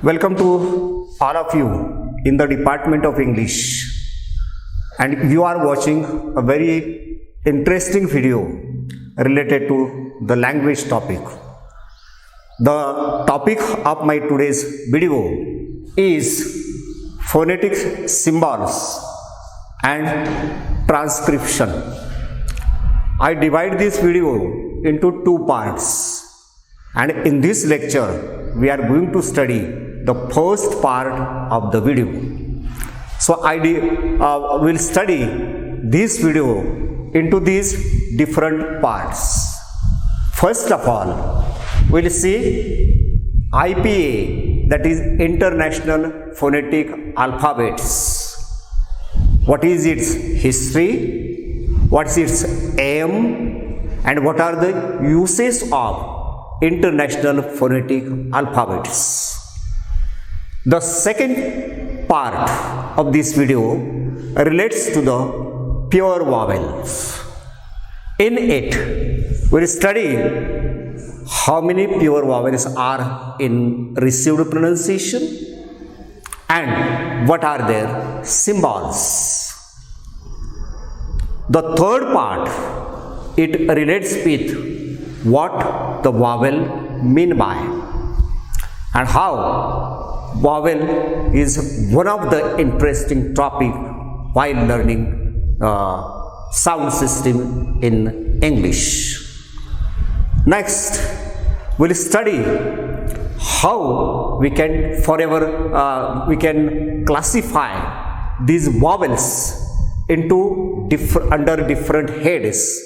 Welcome to all of you in the Department of English, and you are watching a very interesting video related to the language topic. The topic of my today's video is phonetic symbols and transcription. I divide this video into two parts, and in this lecture we are going to study the first part of the video. So I will study this video into these different parts. First of all, we'll see IPA, that is International Phonetic Alphabets. What is its history, what is its aim, and what are the uses of International Phonetic Alphabets. The second part of this video relates to the pure vowels. In it, we will study how many pure vowels are in received pronunciation and what are their symbols. The third part, it relates with what the vowel mean by and how vowel is one of the interesting topic while learning sound system in English. Next, we'll study how we can classify these vowels into under different heads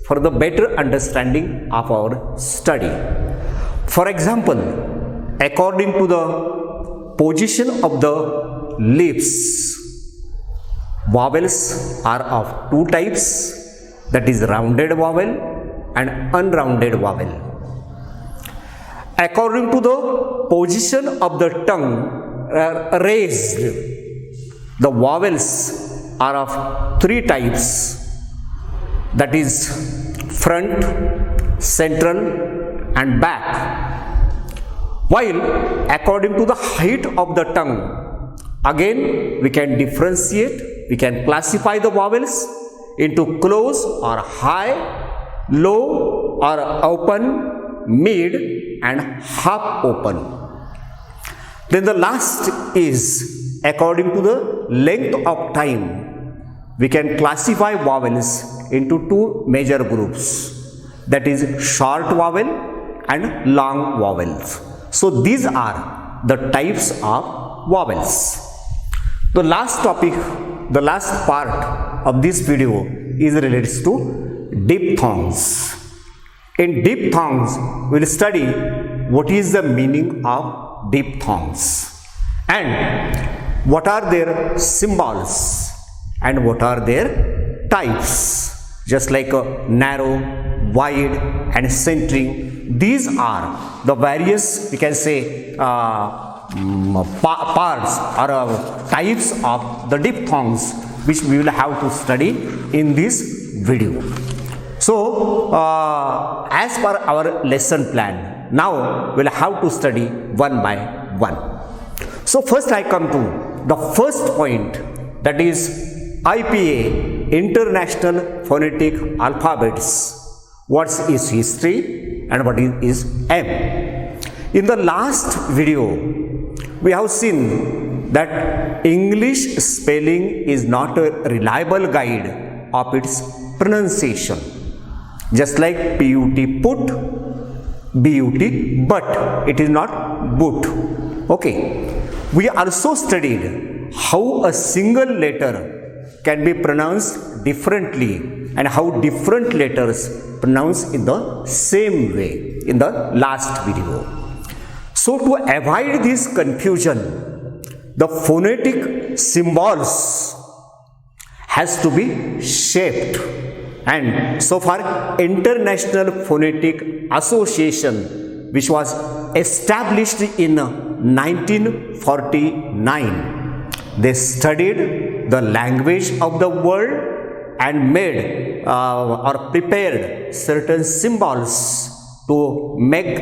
for the better understanding of our study. For example, according to the position of the lips, vowels are of two types, that is rounded vowel and unrounded vowel. According to the position of the tongue raised, the vowels are of three types, that is front, central and back. While according to the height of the tongue, again we can differentiate, we can classify the vowels into close or high, low or open, mid and half open. Then the last is according to the length of time, we can classify vowels into two major groups, that is short vowel and long vowels. So these are the types of vowels. The last topic, the last part of this video is related to diphthongs. In diphthongs, we will study what is the meaning of diphthongs and what are their symbols and what are their types, just like narrow, wide and centering. These are the various, we can say, parts or types of the diphthongs which we will have to study in this video. So, as per our lesson plan, now we will have to study one by one. So, first I come to the first point, that is IPA, International Phonetic Alphabets. What is history and what is aim? In the last video, we have seen that English spelling is not a reliable guide of its pronunciation. Just like PUT put, BUT but, it is not boot. Okay. We also studied how a single letter can be pronounced differently and how different letters pronounce in the same way in the last video. So to avoid this confusion, the phonetic symbols has to be shaped, and so far International Phonetic Association, which was established in 1949, they studied the language of the world and made or prepared certain symbols to make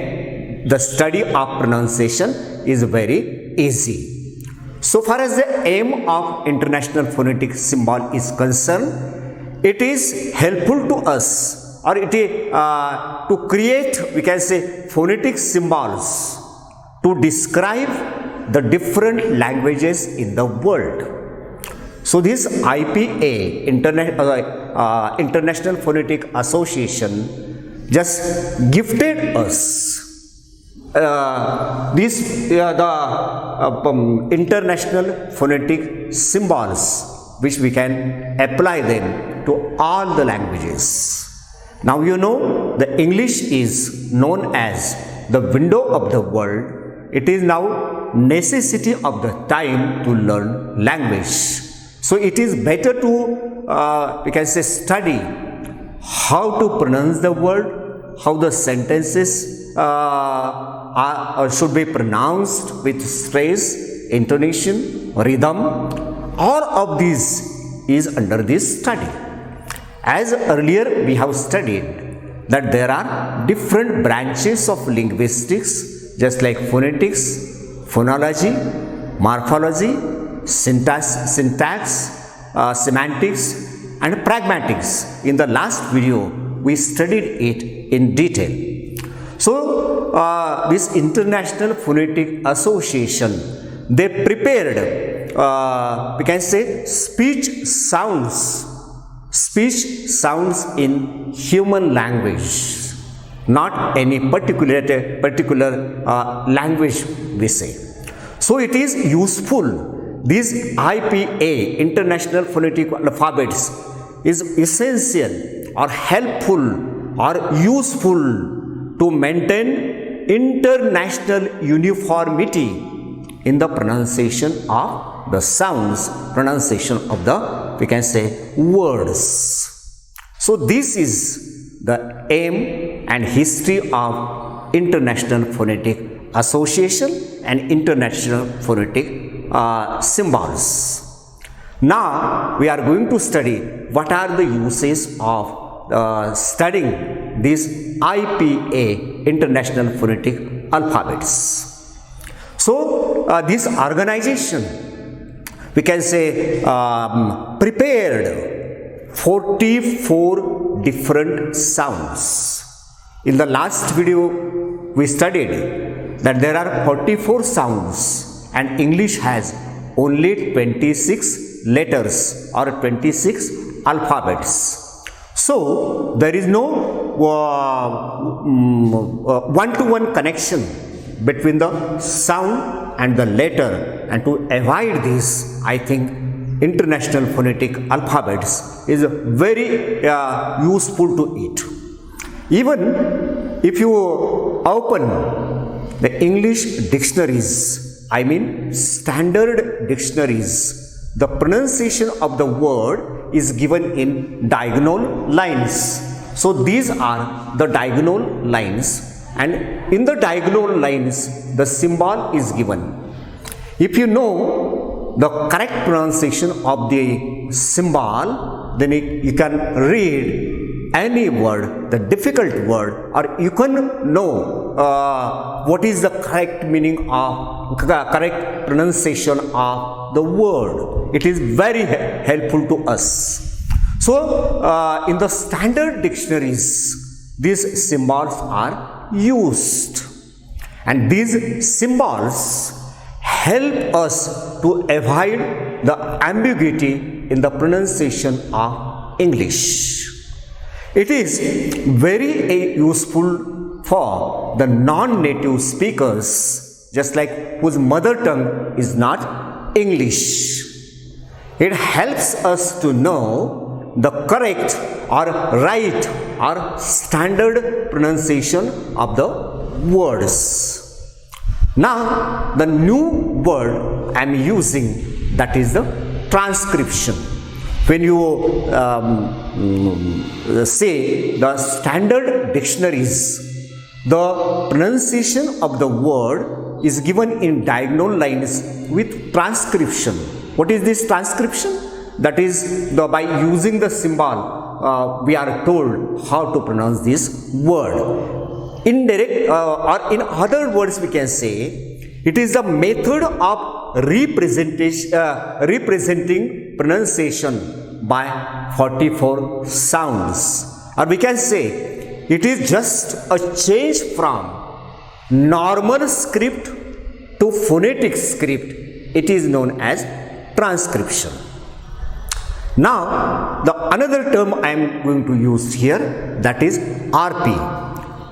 the study of pronunciation is very easy. So far as the aim of International Phonetic Symbol is concerned, it is helpful to us, or it is to create, we can say, phonetic symbols to describe the different languages in the world. So this IPA, International Phonetic Association, just gifted us the international phonetic symbols, which we can apply them to all the languages. Now you know the English is known as the window of the world. It is now necessity of the time to learn language. So it is better to we can say study how to pronounce the word, how the sentences should be pronounced with stress, intonation, rhythm. All of these is under this study. As earlier we have studied that there are different branches of linguistics, just like phonetics, phonology, morphology, syntax, semantics, and pragmatics. In the last video we studied it in detail. So this International Phonetic Association, they prepared we can say speech sounds in human language, not any particular language we say. So it is useful. These IPA, International Phonetic Alphabets, is essential or helpful or useful to maintain international uniformity in the pronunciation of the sounds, pronunciation of the, we can say, words. So this is the aim and history of International Phonetic Association and International Phonetic Symbols. Now we are going to study what are the uses of studying these IPA, International Phonetic Alphabets. So this organization, we can say, prepared 44 different sounds. In the last video we studied that there are 44 sounds and English has only 26 letters or 26 alphabets. So there is no one-to-one connection between the sound and the letter, and to avoid this, I think International Phonetic Alphabets is very useful to it. Even if you open the English dictionaries, I mean standard dictionaries, the pronunciation of the word is given in diagonal lines. So these are the diagonal lines, and in the diagonal lines the symbol is given. If you know the correct pronunciation of the symbol, then you can read any word, the difficult word, or you can know what is the correct meaning of, correct pronunciation of the word. It is very helpful to us. So in the standard dictionaries, these symbols are used, and these symbols help us to avoid the ambiguity in the pronunciation of English. It is very useful for the non-native speakers, just like whose mother tongue is not English. It helps us to know the correct or right or standard pronunciation of the words. Now the new word I am using, that is the transcription. When you say the standard dictionaries, the pronunciation of the word is given in diagonal lines with transcription. What is this transcription? That is by using the symbol we are told how to pronounce this word. Indirect or in other words we can say, It is the method of representing pronunciation by 44 sounds. Or we can say it is just a change from normal script to phonetic script. It is known as transcription. Now, the another term I am going to use here, that is RP,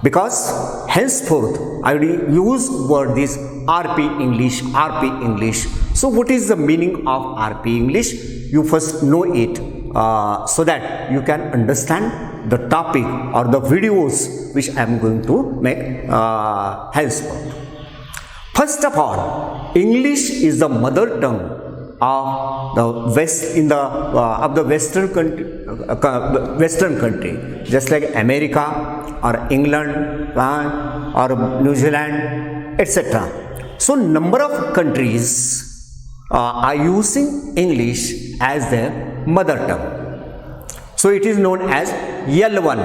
because henceforth I will use word this RP English, RP English. So what is the meaning of RP English? You first know it so that you can understand the topic or the videos which I am going to make henceforth. First of all, English is the mother tongue of the Western country, just like America or England or New Zealand, etc. So number of countries are using English as their mother tongue. So it is known as L1.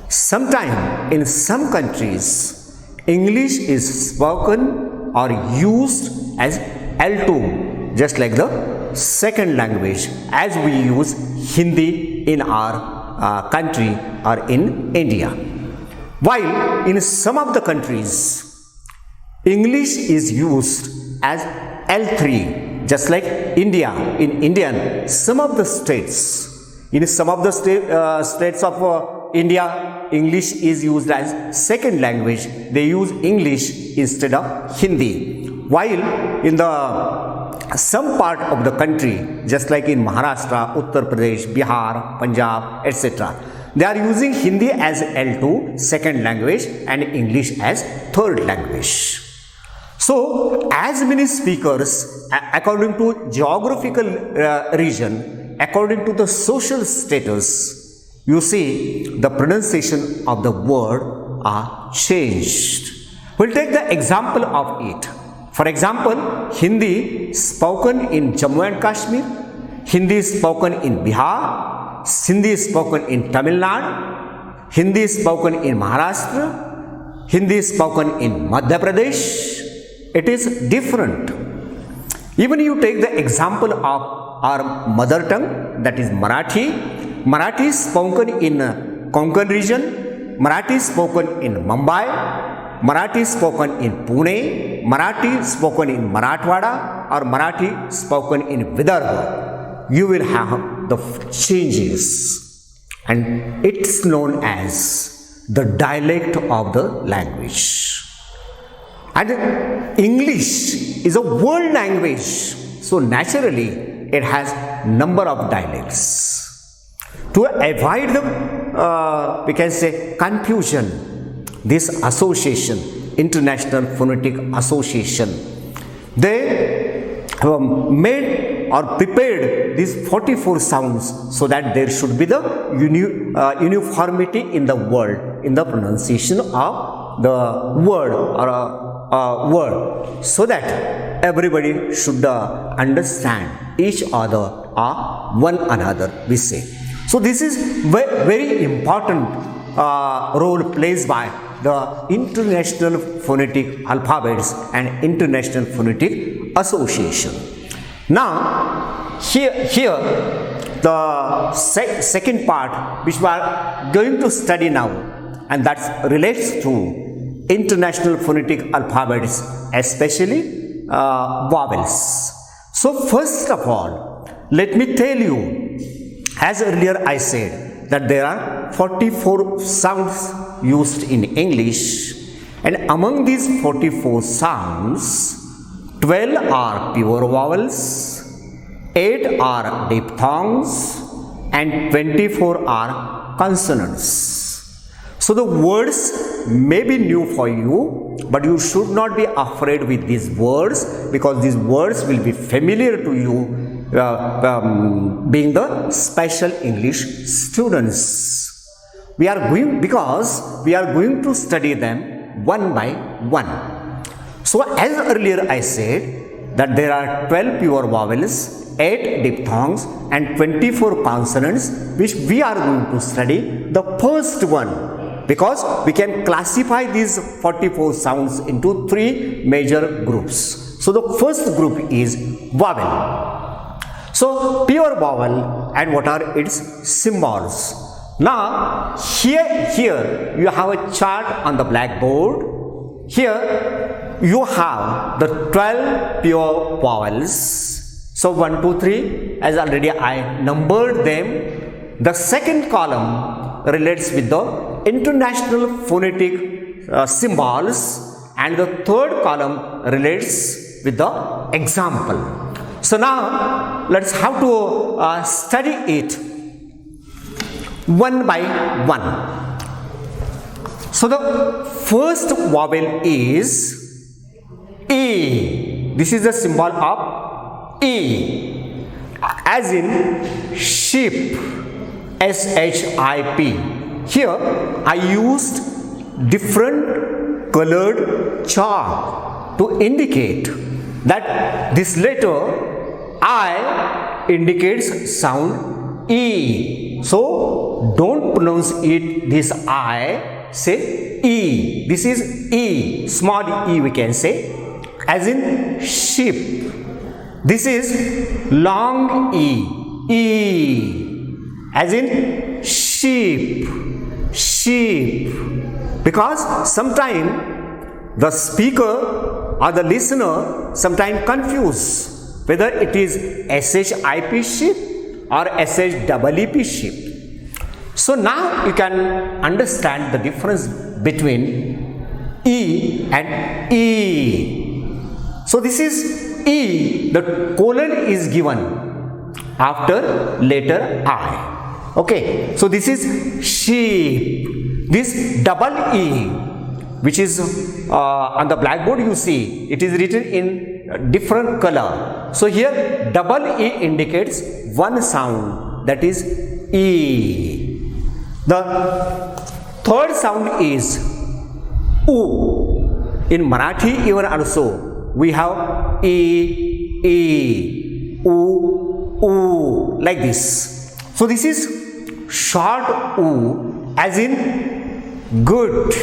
Sometime in some countries, English is spoken or used as L2, just like the second language, as we use Hindi in our country or in India. While in some of the countries, English is used as L3, just like India. In Indian, some of the states, in some of the states of India, English is used as second language. They use English instead of Hindi. While in the some part of the country, just like in Maharashtra, Uttar Pradesh, Bihar, Punjab, etc., they are using Hindi as L2, second language, and English as third language. So, as many speakers, according to geographical region, according to the social status, you see the pronunciation of the word are changed. We'll take the example of it. For example, Hindi spoken in Jammu and Kashmir, Hindi spoken in Bihar, Hindi spoken in Tamil Nadu, Hindi spoken in Maharashtra, Hindi spoken in Madhya Pradesh. It is different. Even you take the example of our mother tongue, that is Marathi. Marathi is spoken in Konkan region, Marathi is spoken in Mumbai, Marathi is spoken in Pune, Marathi is spoken in Marathwada, or Marathi spoken in Vidarbha. You will have the changes, and it's known as the dialect of the language. And English is a world language, so naturally it has number of dialects. To avoid the, we can say, confusion, this association, International Phonetic Association, they made or prepared these 44 sounds so that there should be the uniformity in the world, in the pronunciation of the word or word, so that everybody should understand each other or one another, we say. So this is very important role plays by the International Phonetic Alphabets and International Phonetic Association. Now, here the second part which we are going to study now, and that relates to International Phonetic Alphabets, especially vowels. So first of all, let me tell you, as earlier I said, that there are 44 sounds used in English, and among these 44 sounds, 12 are pure vowels, 8 are diphthongs, and 24 are consonants. So the words may be new for you, but you should not be afraid with these words, because these words will be familiar to you being the special English students. We are going to study them one by one. So as earlier I said that there are 12 pure vowels, 8 diphthongs, and 24 consonants, which we are going to study. The first one, because we can classify these 44 sounds into 3 major groups. So the first group is vowel. So pure vowel, and what are its symbols? Now here you have a chart on the blackboard. Here you have the 12 pure vowels. So 1, 2, 3, as already I numbered them. The second column relates with the international phonetic symbols, and the third column relates with the example. So now let's have to study it one by one. So the first vowel is E. This is the symbol of E, as in sheep, S-H-I-P. Here I used different colored chalk to indicate that this letter I indicates sound E. So don't pronounce it this I, say E. This is E, small e we can say, as in sheep. This is long E, E, as in sheep, sheep. Because sometimes the speaker or the listener sometimes confuse whether it is S-H-I-P sheep or S-H-E-E-P sheep. So now you can understand the difference between E and E. So this is E, the colon is given after letter I. Okay, so this is sheep. This double E, which is on the blackboard you see, it is written in different color. So here double E indicates one sound, that is E. The third sound is U. In Marathi even also we have E, E, U, U, like this. So this is short U, as in good,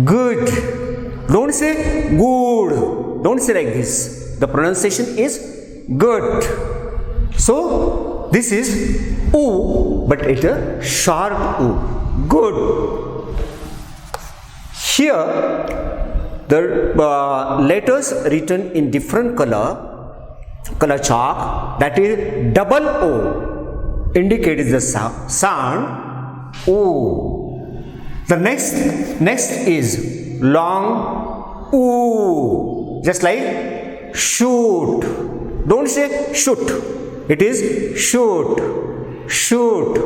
good. Don't say good, don't say like this. The pronunciation is good. So this is U, but it is a short U, good. Here the letters written in different color chalk, that is double O, indicates the sound O. The next is long O, just like shoot. Don't say shoot, it is shoot, shoot.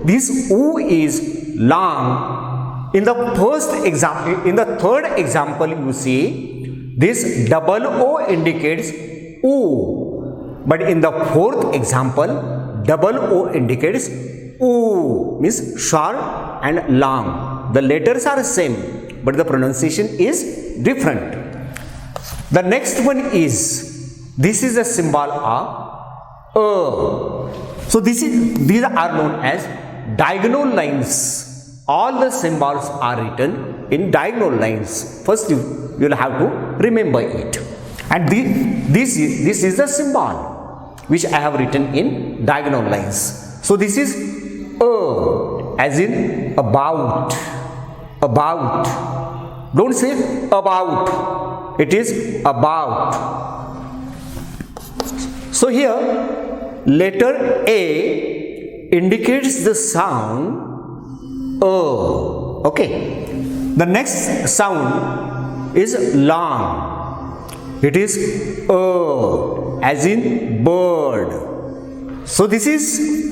This O is long. In the third example you see, this double O indicates O, but in the fourth example, double O indicates O, means short and long. The letters are same, but the pronunciation is different. The next one is, this is a symbol of So these are known as diagonal lines. All the symbols are written in diagonal lines. First you will have to remember it. And this is the symbol which I have written in diagonal lines. So this is as in about, about. Don't say about, it is about. So here letter A indicates the sound Okay. The next sound is long. It is as in bird. So this is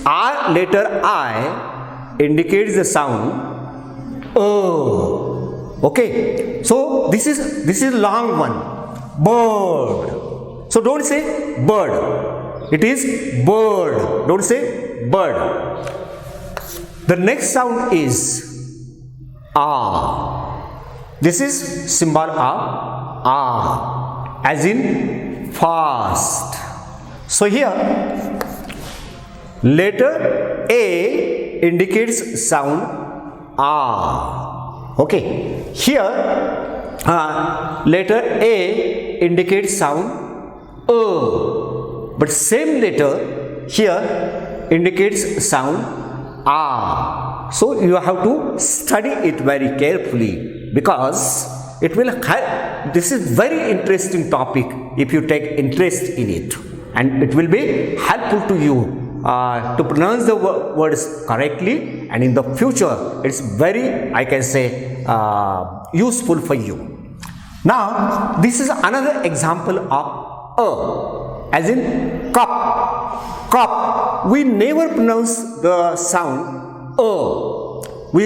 R, letter I indicates the sound Okay. So this is long one, bird. So don't say bird, it is bird. Don't say bird. The next sound is This is symbol of as in fast. So here letter A indicates sound ah. Okay, here letter A indicates sound but same letter here indicates sound ah. So you have to study it very carefully, because it will help. This is very interesting topic if you take interest in it, and it will be helpful to you to pronounce the words correctly, and in the future it's very, I can say, useful for you. Now this is another example of as in cup. Cup, we never pronounce the sound we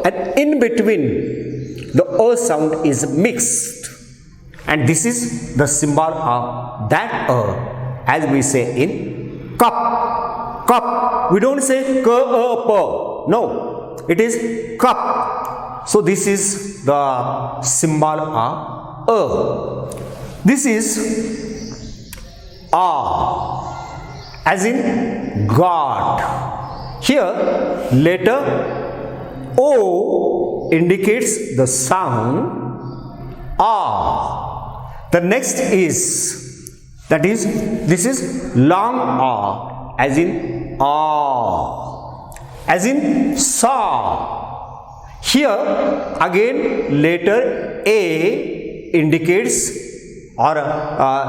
and in between the sound is mixed, and this is the symbol of that as we say in cup. Cup, we don't say k p, no, it is cup. So this is the symbol of this is as in God. Here letter O indicates the sound The next is, that is, this is long as in as in saw. Here again letter A indicates or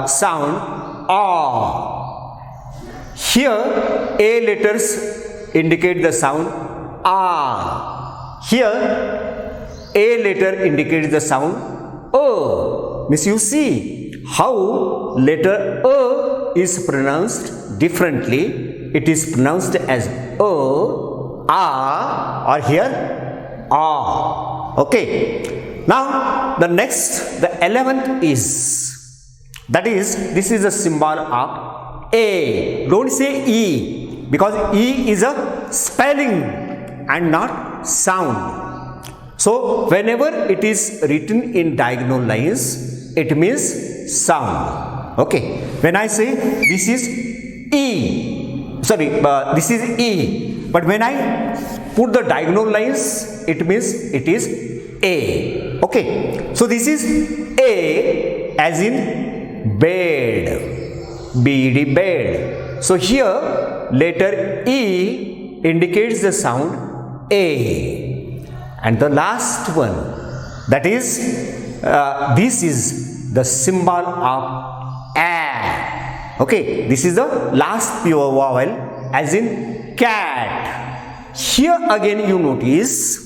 sound Here A letters indicate the sound Here A letter indicates the sound Means you see how letter is pronounced differently. It is pronounced as or here okay. Now the next, the 11th is, that is, this is a symbol of A. Don't say E, because E is a spelling and not sound. So whenever it is written in diagonal lines, it means sound. Okay, when I say this is E, sorry, this is E, but when I put the diagonal lines, it means it is A. Okay, so this is A as in bed, bed, bed. So here letter E indicates the sound A. And the last one, that is, this is the symbol of A. Okay, this is the last pure vowel as in cat. Here again you notice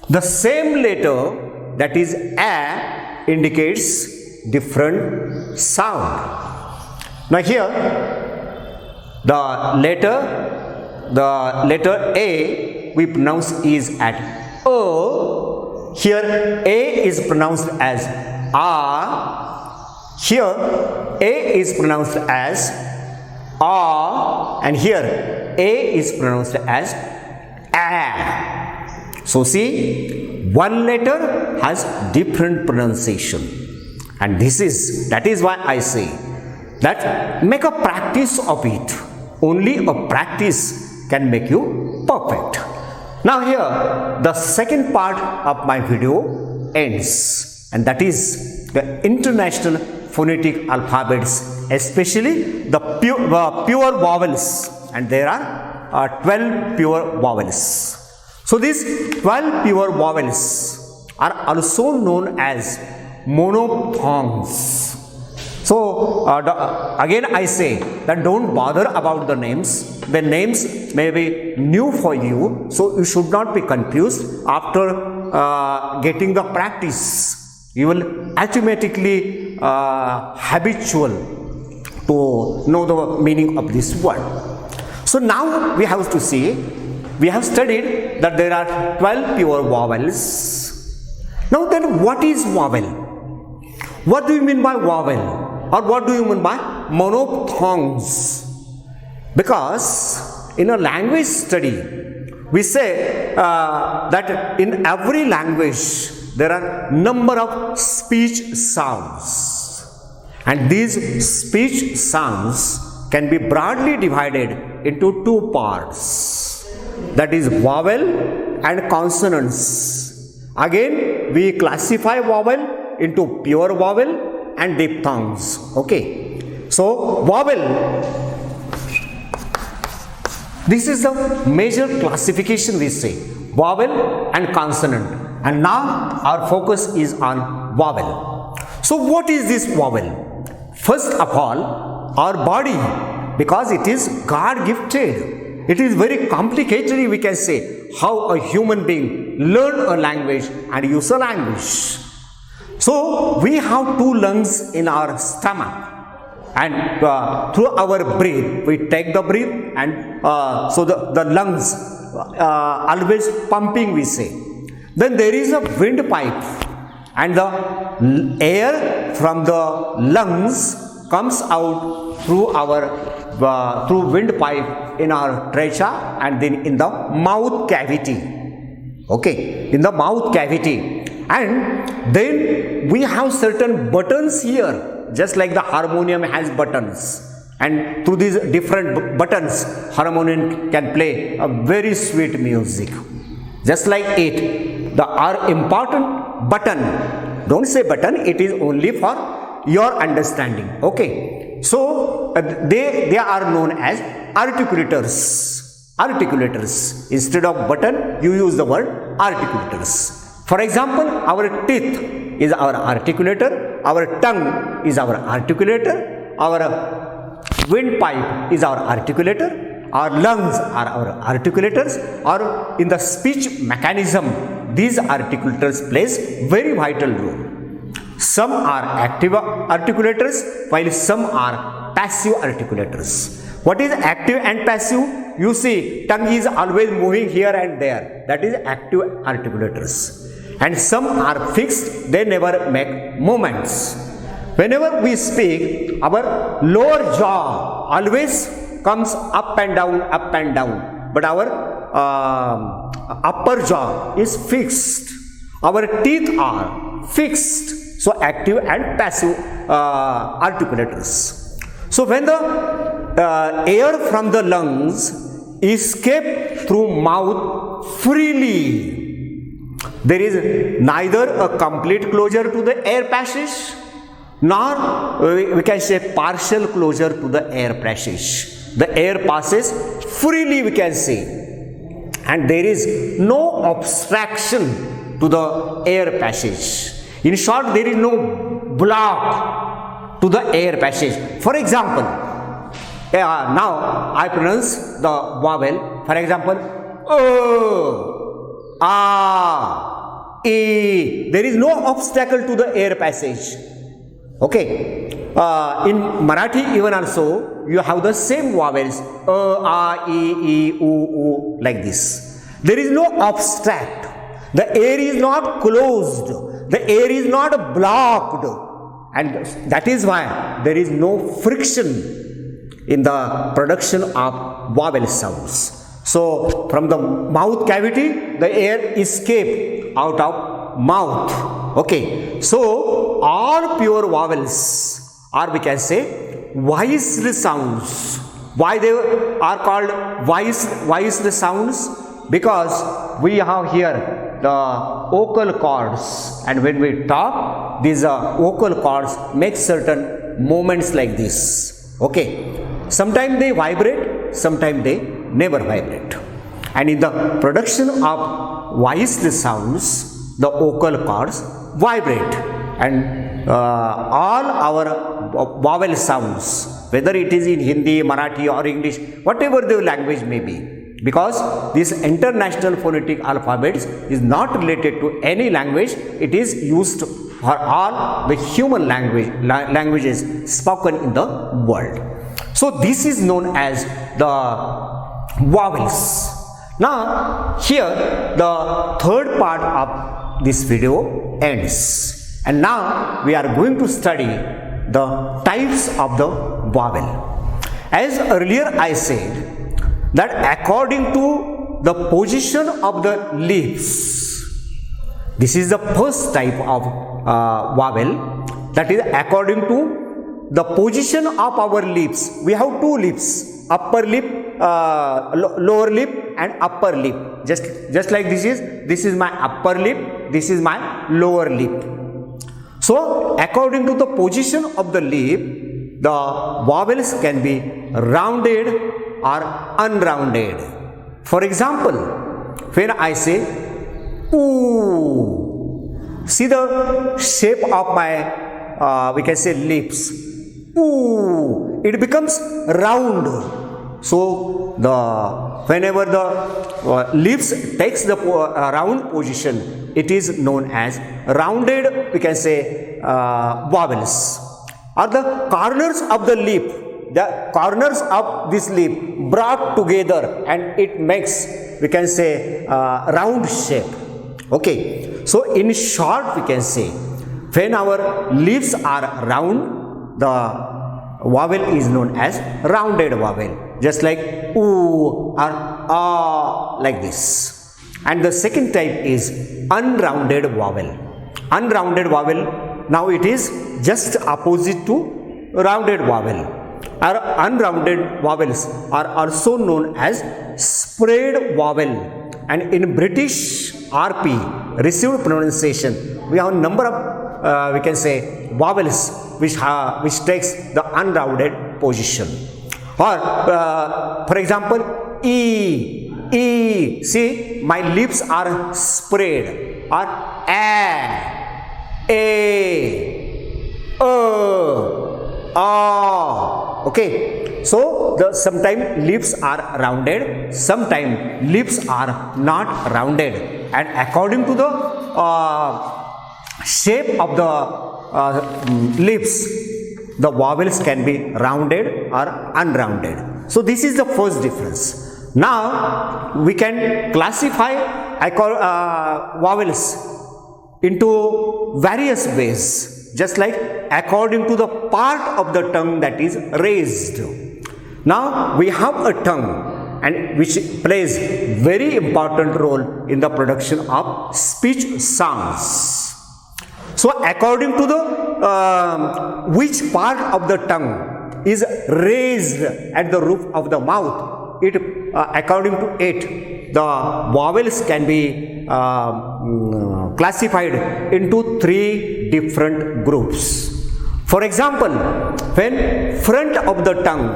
the same letter, that is A, indicates different sound. Now here the letter A we pronounce is at Here A is pronounced as here A is pronounced as and here A is pronounced as A. So see, one letter has different pronunciation, and that is why I say that make a practice of it. Only a practice can make you perfect. Now here the second part of my video ends, and that is the international phonetic alphabets, especially the pure vowels, and there are 12 pure vowels. So these 12 pure vowels are also known as monophthongs. So again I say that don't bother about the names. The names may be new for you, so you should not be confused. After getting the practice, you will automatically habitual to know the meaning of this word. So now we have to see, we have studied that there are 12 pure vowels. Now then, what is vowel? What do you mean by vowel? Or what do you mean by monophthongs? Because in a language study, we say that in every language there are number of speech sounds, and these speech sounds can be broadly divided into two parts. that is vowel and consonants. Again, we classify vowel into pure vowel and diphthongs. Okay. So, vowel, this is the major classification we say, vowel and consonant. And now our focus is on vowel. So what is this vowel? First of all, our body, because it is God gifted, it is very complicated, we can say, how a human being learn a language and use a language. So we have two lungs in our stomach, and through our breath we take the breath, and so the lungs always pumping, we say. Then there is a windpipe, and the air from the lungs comes out through our through windpipe in our trachea and then in the mouth cavity. Okay, in the mouth cavity, and then we have certain buttons here, just like the harmonium has buttons. And through these different buttons, harmonium can play a very sweet music. Just like it, our important button, don't say button, it is only for your understanding. Okay. So, they are known as articulators. Articulators. Instead of button, you use the word articulators. For example, our teeth is our articulator, our tongue is our articulator, our windpipe is our articulator, our lungs are our articulators, or in the speech mechanism, these articulators plays very vital role. Some are active articulators, while some are passive articulators. What is active and passive? You see, tongue is always moving here and there. That is active articulators. And some are fixed, they never make movements. Whenever we speak, our lower jaw always comes up and down, but our upper jaw is fixed. Our teeth are fixed. So active and passive articulators. So when the air from the lungs escape through mouth freely, there is neither a complete closure to the air passage, nor we can say partial closure to the air passage. The air passes freely, we can say, and there is no obstruction to the air passage. In short, there is no block to the air passage. For example, now I pronounce the vowel. For example, O, A, E. There is no obstacle to the air passage. Okay. In Marathi even also, you have the same vowels, A, E, U, like this. There is no obstacle. The air is not closed. The air is not blocked. And that is why there is no friction in the production of vowel sounds. So, from the mouth cavity, the air escapes out of mouth. Okay. So, all pure vowels, or we can say voiced sounds. Why they are called voiced sounds? Because we have here the vocal cords, and when we talk, these vocal cords make certain movements like this. Okay. Sometimes they vibrate, sometimes they never vibrate. And in the production of voiced sounds, the vocal cords vibrate, and all our vowel sounds, whether it is in Hindi, Marathi or English, whatever the language may be, because this international phonetic alphabets is not related to any language, it is used for all the human languages spoken in the world. So this is known as the vowels. Now here the third part of this video ends, and now we are going to study the types of the vowel. As earlier I said, that according to the position of the lips, this is the first type of vowel, that is according to the position of our lips. We have two lips, upper lip, lower lip and upper lip. Just like this is my upper lip, this is my lower lip. So according to the position of the lip, the vowels can be rounded or unrounded. For example, when I say ooh, see the shape of my we can say lips. Ooh, it becomes round. So whenever the lips takes the round position, it is known as rounded, we can say, vowels. Or the corners of the lip, the corners of this lip brought together and it makes, we can say, round shape. Okay, so in short we can say, when our lips are round, the vowel is known as rounded vowel, just like oo or ah, like this. And the second type is unrounded vowel. Unrounded vowel, now it is just opposite to rounded vowel. Our unrounded vowels are also known as spread vowel. And in British RP, received pronunciation, we have a number of we can say vowels which takes the unrounded position. Or for example, e, see my lips are spread. Or okay, so sometimes lips are rounded, sometimes lips are not rounded, and according to the shape of the lips, the vowels can be rounded or unrounded. So this is the first difference. Now we can classify vowels into various ways, just like according to the part of the tongue that is raised. Now we have a tongue, and which plays very important role in the production of speech sounds. So according to the which part of the tongue is raised at the roof of the mouth, according to it, the vowels can be classified into three different groups. For example, when front of the tongue,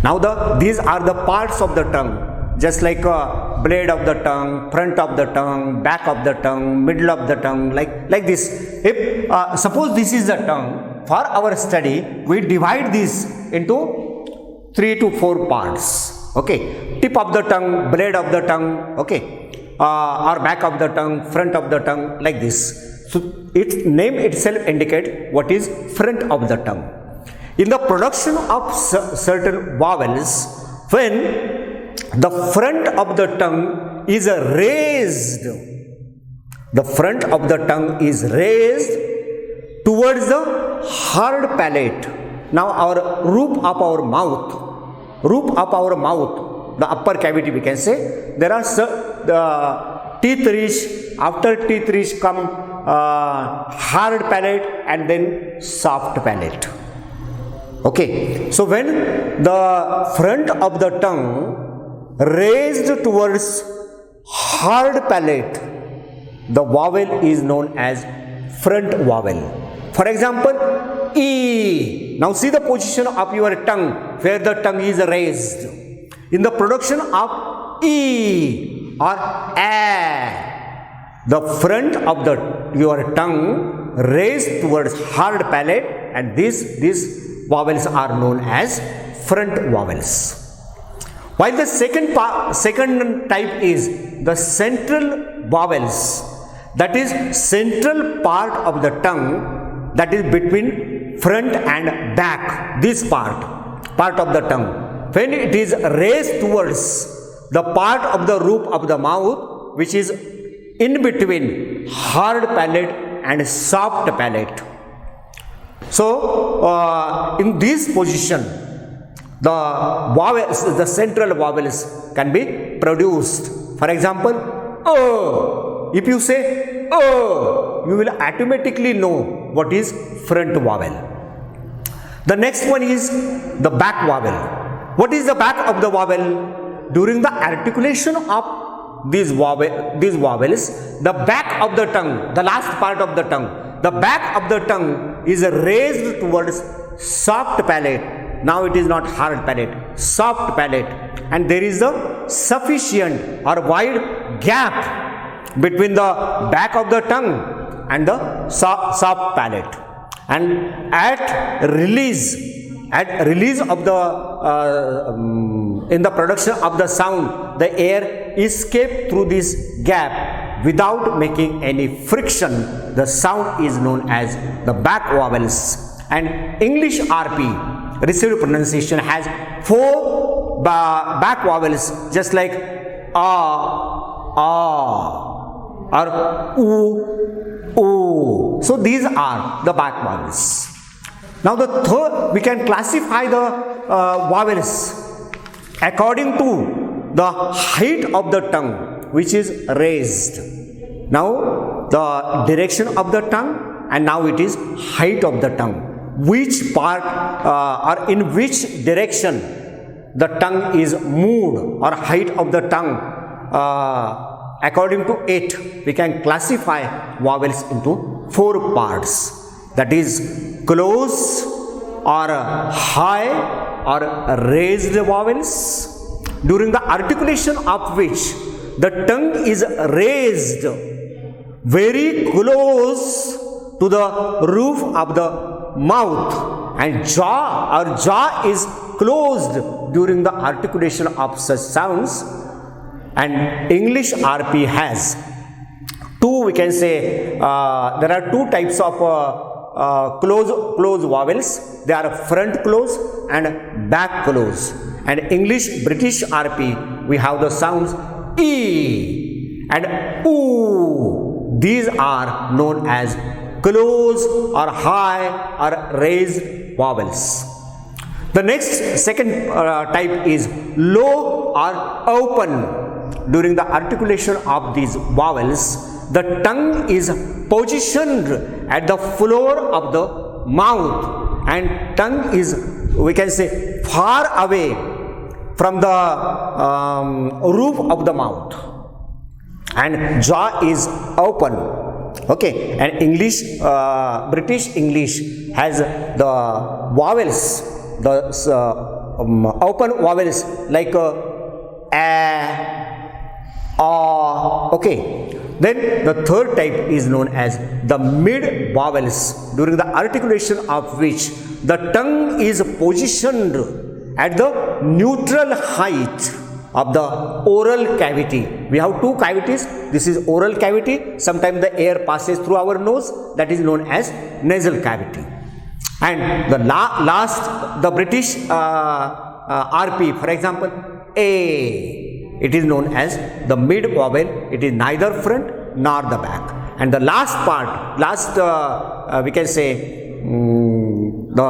now these are the parts of the tongue, just like blade of the tongue, front of the tongue, back of the tongue, middle of the tongue, like this. If suppose this is the tongue, for our study we divide this into 3 to 4 parts. Okay, tip of the tongue, blade of the tongue, okay, or back of the tongue, front of the tongue, like this. So its name itself indicates what is front of the tongue. In the production of certain vowels, when the front of the tongue is raised, the front of the tongue is raised towards the hard palate. Now our roof of our mouth, the upper cavity we can say, there are the teeth ridge, after teeth ridge come hard palate and then soft palate. Okay, so when the front of the tongue raised towards hard palate, the vowel is known as front vowel. For example, E. Now see the position of your tongue where the tongue is raised. In the production of E or A, the front of your tongue raised towards hard palate, and these vowels are known as front vowels. While the second type is the central vowels, that is central part of the tongue, that is between front and back, this part of the tongue. When it is raised towards the part of the roof of the mouth which is in between hard palate and soft palate. So in this position, the vowels, the central vowels can be produced. For example, O. If you say O, you will automatically know what is front vowel. The next one is the back vowel. what is the back of the vowel? During the articulation of these vowels, the back of the tongue, the last part of the tongue, the back of the tongue is raised towards soft palate. Now it is not hard palate, soft palate, and there is a sufficient or wide gap between the back of the tongue and the soft palate. And at release of the in the production of the sound, the air escapes through this gap without making any friction. The sound is known as the back vowels. And English RP, received pronunciation, has 4 back vowels, just like or oo. So these are the back vowels. Now the third, we can classify the vowels according to the height of the tongue, which is raised. Now the direction of the tongue, and now it is height of the tongue. Which part or in which direction the tongue is moved, or height of the tongue, according to it, we can classify vowels into 4 parts. That is close or high or raised vowels, during the articulation of which the tongue is raised very close to the roof of the mouth, and jaw is closed during the articulation of such sounds. And English RP has 2, we can say, there are 2 types of close vowels. They are front close and back close. And English British RP, we have the sounds E and oo. These are known as close or high or raised vowels. The next second type is low or open. During the articulation of these vowels, the tongue is positioned at the floor of the mouth, and tongue is, we can say, far away from the roof of the mouth, and jaw is open. Okay, and British English has the vowels, the open vowels like a, okay. Then the third type is known as the mid vowels, during the articulation of which the tongue is positioned at the neutral height of the oral cavity. We have 2 cavities. This is oral cavity. Sometimes the air passes through our nose. That is known as nasal cavity. And the last, the British RP, for example, A. It is known as the mid vowel. It is neither front nor the back. And the last part, we can say the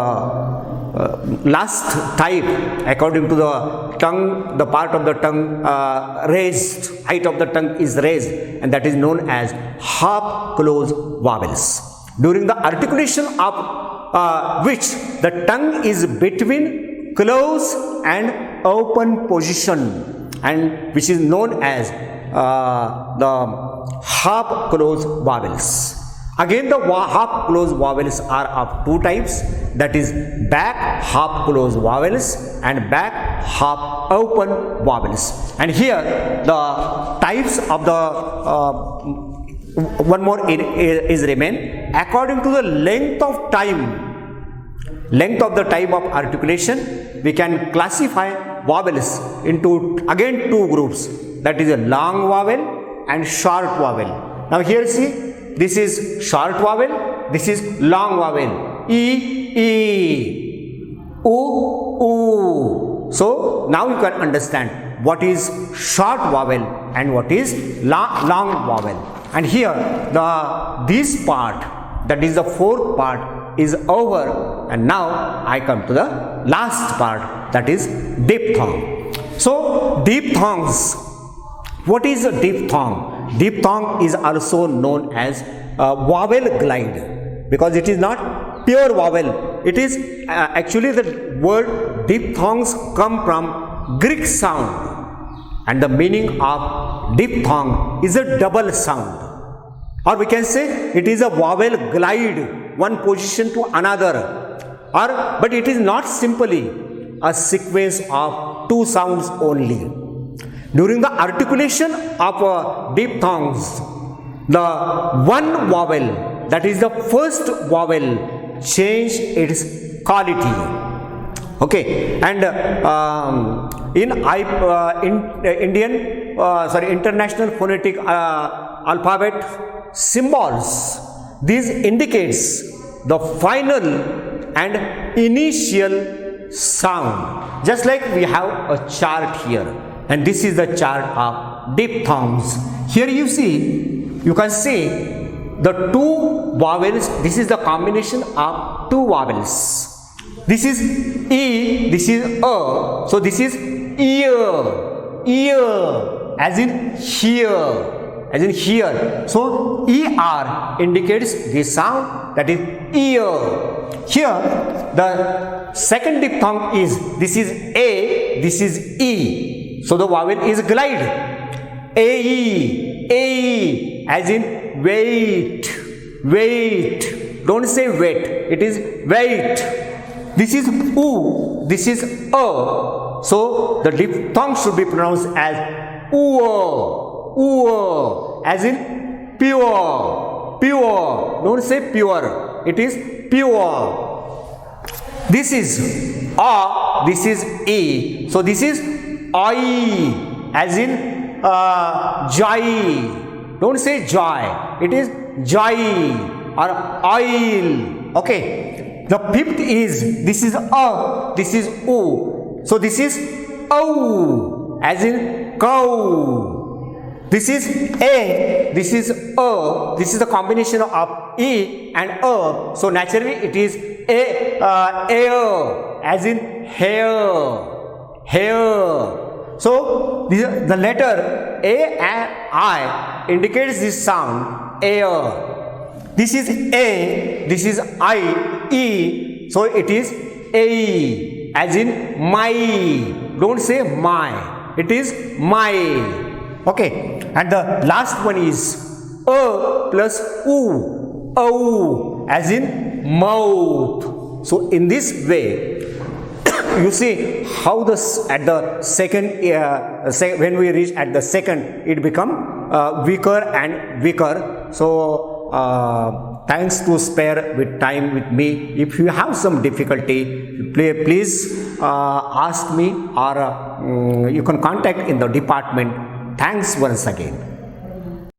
last type, according to the tongue, the part of the tongue raised, height of the tongue is raised, and that is known as half close vowels. During the articulation of which the tongue is between close and open position, and which is known as the half close vowels. Again, the half close vowels are of 2 types, that is back half close vowels and back half open vowels. And here the types of the one more is remain according to the length of the time of articulation. We can classify vowels into again 2 groups, that is a long vowel and short vowel. Now here see, this is short vowel, this is long vowel, e, oo. So now you can understand what is short vowel and what is long vowel. And here this part, that is the 4th part, is over, and now I come to the last part, that is diphthong. So diphthongs, what is a diphthong? Diphthong is also known as vowel glide, because it is not pure vowel. It is actually the word diphthongs come from Greek sound, and the meaning of diphthong is a double sound, or we can say it is a vowel glide one position to another, or but it is not simply a sequence of two sounds only. During the articulation of diphthongs, the one vowel, that is the first vowel, change its quality. Okay, and International Phonetic Alphabet symbols, this indicates the final and initial sound. Just like we have a chart here, and this is the chart of diphthongs. Here you can see the two vowels. This is the combination of two vowels. This is E, this is A. So this is ear, ear, as in here, as in here. So ER indicates the sound, that is ear. Here the second diphthong is, this is A, this is E. So the vowel is glide. AE, AE, as in wait, wait. Don't say wait, it is wait. This is U, this is A. So the diphthong should be pronounced as UA, UA, as in pure, pure. Don't say pure, it is pure. This is A, this is E. So this is I, as in joy. Don't say joy, it is joy or oil. Okay. The fifth is, this is A, this is O. So this is O, as in cow. This is A, this is A. This is the combination of E and A. So naturally it is air, as in hair, hair. So the letter A and I indicates this sound, air. This is A, this is I, E, so it is A, as in my. Don't say my, it is my. Okay, and the last one is A plus U, O, as in mouth. So in this way, you see how at the second, when we reach at the second, it become weaker and weaker. So thanks to spare with time with me. If you have some difficulty, please ask me, or you can contact in the department. Thanks once again.